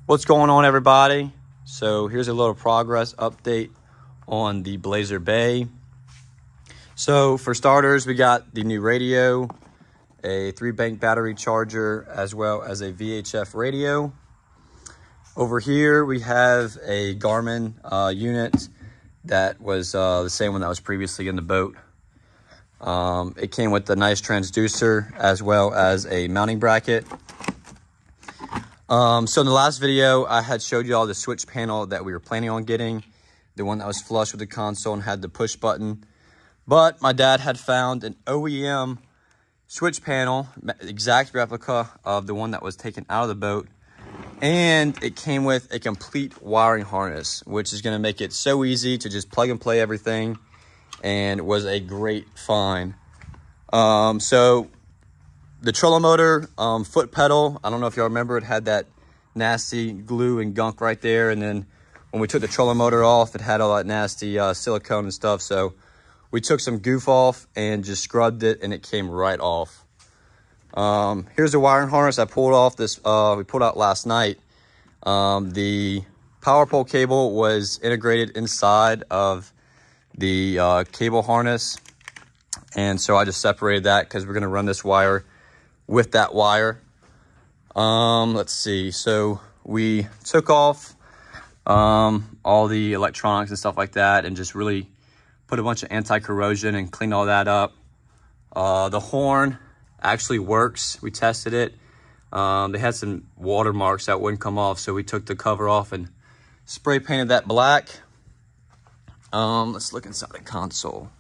What's going on, everybody? So here's a little progress update on the Blazer Bay. So for starters, we got the new radio, a 3-bank battery charger, as well as a VHF radio. Over here, we have a Garmin unit that was the same one that was previously in the boat. It came with a nice transducer as well as a mounting bracket. So in the last video, I had showed you all the switch panel that we were planning on getting, the one that was flush with the console and had the push button. But my dad had found an OEM switch panel, exact replica of the one that was taken out of the boat. And it came with a complete wiring harness, which is going to make it so easy to just plug and play everything, and was a great find. So the trolling motor foot pedal, I don't know if y'all remember, it had that nasty glue and gunk right there. And then when we took the trolling motor off, it had all that nasty silicone and stuff. So we took some goof off and just scrubbed it, and it came right off. Here's the wiring harness I pulled off this, we pulled out last night. The power pole cable was integrated inside of the cable harness. And so I just separated that because we're going to run this wire with that wire. Let's see. So we took off all the electronics and stuff like that, and just really put a bunch of anti-corrosion and cleaned all that up. The horn actually works. We tested it. They had some watermarks that wouldn't come off, so we took the cover off and spray painted that black. Let's look inside the console.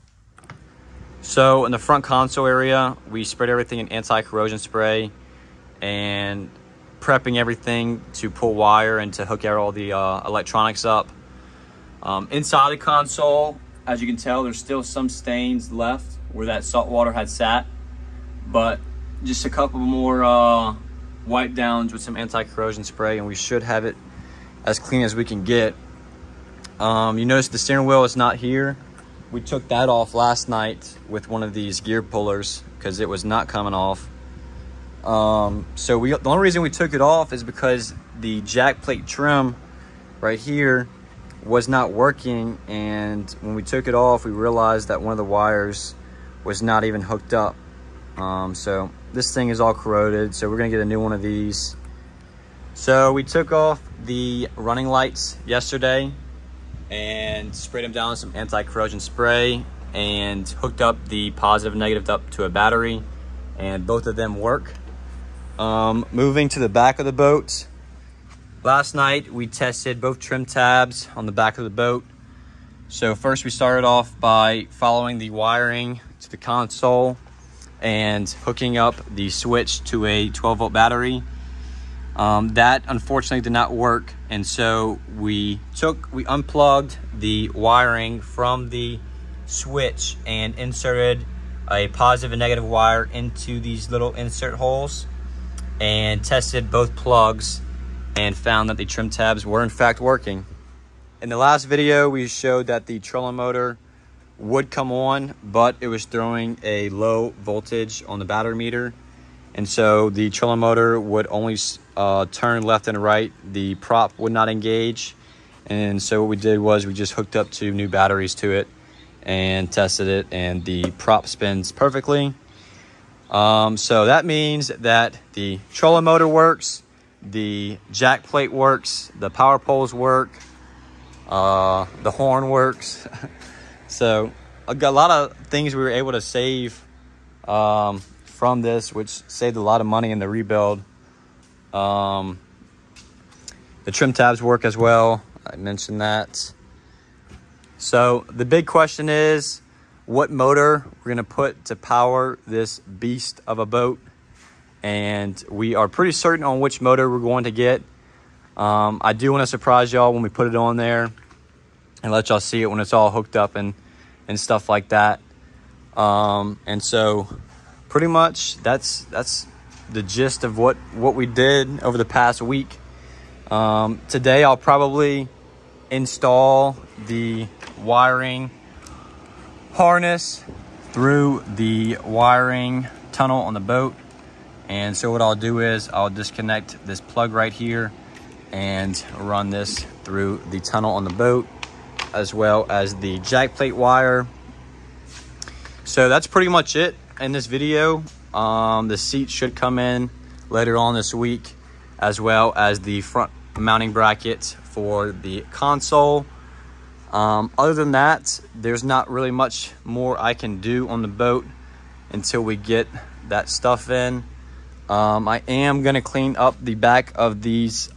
So in the front console area, we sprayed everything in anti-corrosion spray and prepping everything to pull wire and to hook out all the electronics up. Inside the console, as you can tell, there's still some stains left where that salt water had sat, but just a couple more wipe downs with some anti-corrosion spray, and we should have it as clean as we can get. You notice the steering wheel is not here. We took that off last night with one of these gear pullers because it was not coming off. So the only reason we took it off is because the jack plate trim right here was not working, and when we took it off, we realized that one of the wires was not even hooked up. So this thing is all corroded, so we're gonna get a new one of these. So we took off the running lights yesterday and sprayed them down with some anti-corrosion spray and hooked up the positive and negative up to a battery, and both of them work. Moving to the back of the boat, last night we tested both trim tabs on the back of the boat. So first we started off by following the wiring to the console and hooking up the switch to a 12-volt battery. That unfortunately did not work, and so we unplugged the wiring from the switch and inserted a positive and negative wire into these little insert holes and tested both plugs and found that the trim tabs were in fact working. In the last video, we showed that the trolling motor would come on, but it was throwing a low voltage on the battery meter, and so the trolling motor would only turn left and right. The prop would not engage, and so what we did was we just hooked up 2 new batteries to it and tested it, and the prop spins perfectly. So that means that the trolling motor works, the jack plate works, the power poles work, the horn works. So I got a lot of things we were able to save from this, which saved a lot of money in the rebuild. The trim tabs work as well. I mentioned that. So the big question is what motor we're gonna put to power this beast of a boat. And we are pretty certain on which motor we're going to get. I do want to surprise y'all when we put it on there and let y'all see it when it's all hooked up and stuff like that. And so pretty much that's the gist of what we did over the past week. Today I'll probably install the wiring harness through the wiring tunnel on the boat. And so what I'll do is I'll disconnect this plug right here and run this through the tunnel on the boat, as well as the jack plate wire. So that's pretty much it in this video. The seat should come in later on this week, as well as the front mounting brackets for the console. Other than that, there's not really much more I can do on the boat until we get that stuff in. I am gonna clean up the back of these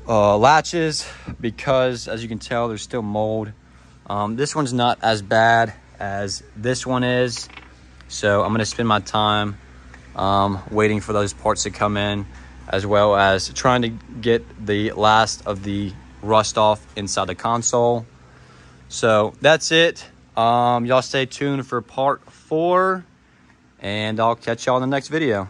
latches, because as you can tell, there's still mold. This one's not as bad as this one is, so I'm gonna spend my time waiting for those parts to come in, as well as trying to get the last of the rust off inside the console. So that's it. Y'all stay tuned for part 4, and I'll catch y'all in the next video.